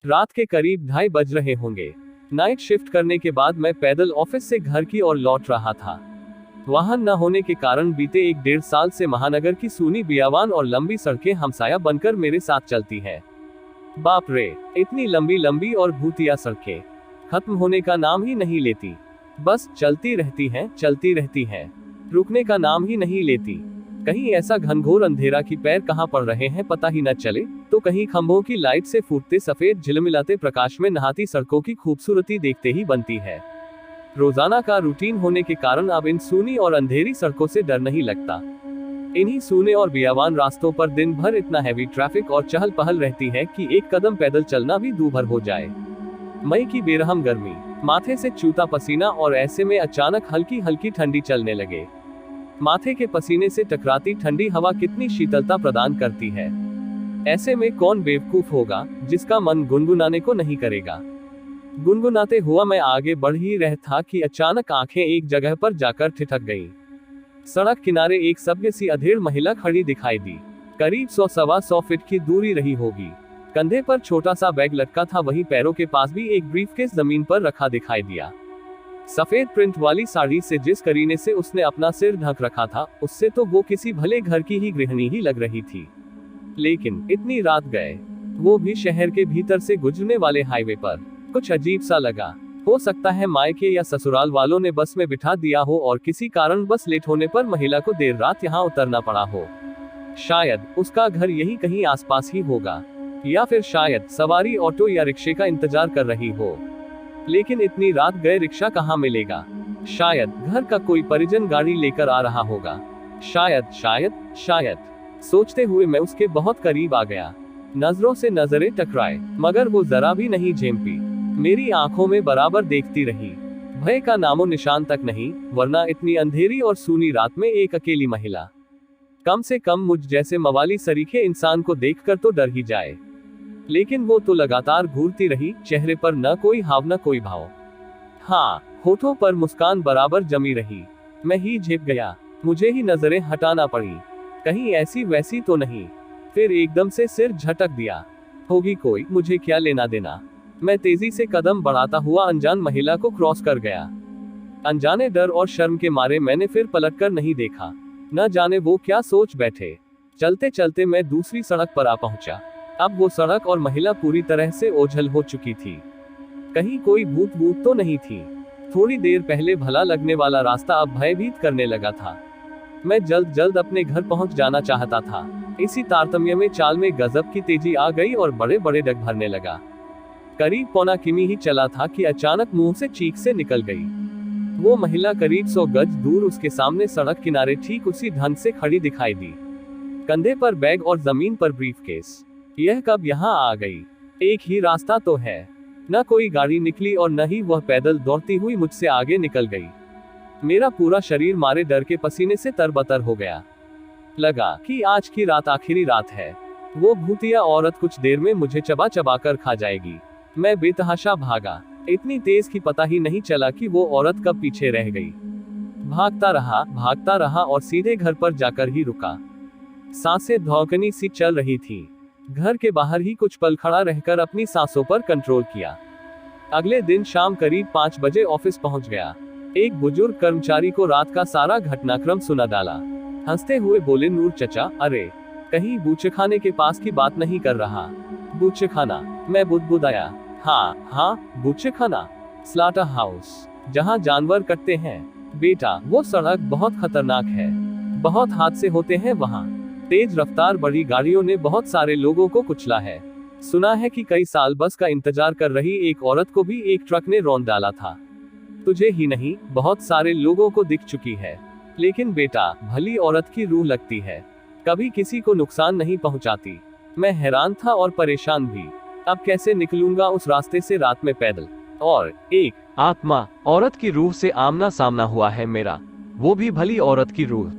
रात के करीब 2:30 बज रहे होंगे। नाइट शिफ्ट करने के बाद मैं पैदल ऑफिस से घर की ओर लौट रहा था। वाहन न होने के कारण बीते 1-1.5 साल से महानगर की सूनी बियावान और लंबी सड़कें हमसाया बनकर मेरे साथ चलती हैं। बाप रे, इतनी लंबी लंबी और भूतिया सड़कें खत्म होने का नाम ही नहीं लेती। बस चलती रहती हैं, रुकने का नाम ही नहीं लेती। कहीं ऐसा घनघोर अंधेरा कि पैर कहाँ पड़ रहे हैं पता ही न चले, तो कहीं खंभों की लाइट से फूटते सफेद झिलमिलाते प्रकाश में नहाती सड़कों की खूबसूरती देखते ही बनती है। रोजाना का रूटीन होने के कारण अब इन सूनी और अंधेरी सड़कों से डर नहीं लगता। इन्हीं सूने और बियावान रास्तों पर दिन भर इतना हैवी ट्रैफिक और चहल पहल रहती है कि एक कदम पैदल चलना भी दूभर हो जाए। मई की बेरहम गर्मी, माथे से चूता पसीना और ऐसे में अचानक हल्की हल्की ठंडी चलने लगे। माथे के पसीने से टकराती ठंडी हवा कितनी शीतलता प्रदान करती है। ऐसे में कौन बेवकूफ होगा जिसका मन गुनगुनाने को नहीं करेगा। गुनगुनाते हुआ मैं आगे बढ़ ही रहा था कि अचानक आंखें एक जगह पर जाकर ठिठक गईं। सड़क किनारे एक सभ्य सी अधेड़ महिला खड़ी दिखाई दी। करीब 100-125 फीट की दूरी रही होगी। कंधे पर छोटा सा बैग लटका था, वहीं पैरों के पास भी एक ब्रीफकेस जमीन पर रखा दिखाई दिया। सफेद प्रिंट वाली साड़ी से जिस करीने से उसने अपना सिर ढक रखा था, उससे तो वो किसी भले घर की ही गृहिणी ही लग रही थी। लेकिन इतनी रात गए, वो भी शहर के भीतर से गुजरने वाले हाईवे पर, कुछ अजीब सा लगा। हो सकता है मायके या ससुराल वालों ने बस में बिठा दिया हो और किसी कारण बस लेट होने पर महिला को देर रात यहाँ उतरना पड़ा हो। शायद उसका घर यही कहीं आसपास ही होगा, या फिर शायद सवारी ऑटो या रिक्शे का इंतजार कर रही हो। लेकिन इतनी रात गए रिक्शा कहाँ मिलेगा। शायद घर का कोई परिजन गाड़ी लेकर आ रहा होगा। शायद सोचते हुए मैं उसके बहुत करीब आ गया। नजरों से नजरें टकराए, मगर वो जरा भी नहीं झेंपी। मेरी आंखों में बराबर देखती रही। भय का नामो निशान तक नहीं, वरना इतनी अंधेरी और सूनी रात में एक अकेली महिला। कम से कम मुझ जैसे मवाली सरीखे इंसान को देखकर तो डर ही जाए। लेकिन वो तो लगातार घूरती रही, चेहरे पर न कोई हाव न कोई भाव। हाँ, होठों पर मुस्कान बराबर जमी रही। मैं ही झेप गया, मुझे ही नजरें हटाना पड़ी, कहीं ऐसी वैसी तो नहीं। फिर एकदम से सिर झटक दिया। होगी कोई, मुझे क्या लेना देना। मैं तेजी से कदम बढ़ाता हुआ अनजान महिला को क्रॉस कर गया। अनजाने डर और शर्म के मारे मैंने फिर पलटकर नहीं देखा। न जाने वो क्या सोच बैठे। चलते चलते मैं दूसरी सड़क पर आ पहुंचा। अब वो सड़क और महिला पूरी तरह से ओझल हो चुकी थी। कहीं कोई भूत भूत तो नहीं थी। थोड़ी देर पहले भला लगने वाला रास्ता अब भयभीत करने लगा था। मैं जल्द जल्द अपने घर पहुंच जाना चाहता था। इसी तारतम्य में चाल में गजब की तेजी आ गई और बड़े बड़े डग भरने लगा। करीब 1.25 किमी ही चला था कि अचानक मुंह से चीख से निकल गई। वो महिला करीब 100 गज दूर उसके सामने सड़क किनारे ठीक उसी ढंग से खड़ी दिखाई दी। कंधे पर बैग और जमीन पर ब्रीफकेस। यह कब यहाँ आ गई? एक ही रास्ता तो है। न कोई गाड़ी निकली और न ही वह पैदल दौड़ती हुई मुझसे आगे निकल गई। मेरा पूरा शरीर मारे डर के पसीने से तरबतर हो गया। लगा कि आज की रात आखिरी रात है। वो भूतिया औरत कुछ देर में मुझे चबा चबा कर खा जाएगी। मैं बेतहाशा भागा, इतनी तेज कि पता ही नहीं चला कि वो औरत कब पीछे रह गई। भागता रहा और सीधे घर पर जाकर ही रुका। सांसें धौंकनी सी चल रही थी। घर के बाहर ही कुछ पल खड़ा रहकर अपनी सांसों पर कंट्रोल किया। अगले दिन शाम करीब 5 बजे ऑफिस पहुंच गया। एक बुजुर्ग कर्मचारी को रात का सारा घटनाक्रम सुना डाला। हंसते हुए बोले, नूर चचा, अरे कहीं बूचेखाने के पास की बात नहीं कर रहा? बूचेखाना? मैं बुदबुदाया। हाँ, बूचेखाना, स्लाटर हाउस, जहाँ जानवर कटते हैं। बेटा, वो सड़क बहुत खतरनाक है। बहुत हादसे होते हैं वहाँ। तेज रफ्तार बड़ी गाड़ियों ने बहुत सारे लोगों को कुचला है। सुना है कि कई साल बस का इंतजार कर रही एक औरत को भी एक ट्रक ने रौंद डाला था। तुझे ही नहीं, बहुत सारे लोगों को दिख चुकी है। लेकिन बेटा, भली औरत की रूह लगती है, कभी किसी को नुकसान नहीं पहुंचाती। मैं हैरान था और परेशान भी। अब कैसे निकलूंगा उस रास्ते से रात में पैदल? और एक आत्मा, औरत की रूह से आमना सामना हुआ है मेरा, वो भी भली औरत की रूह।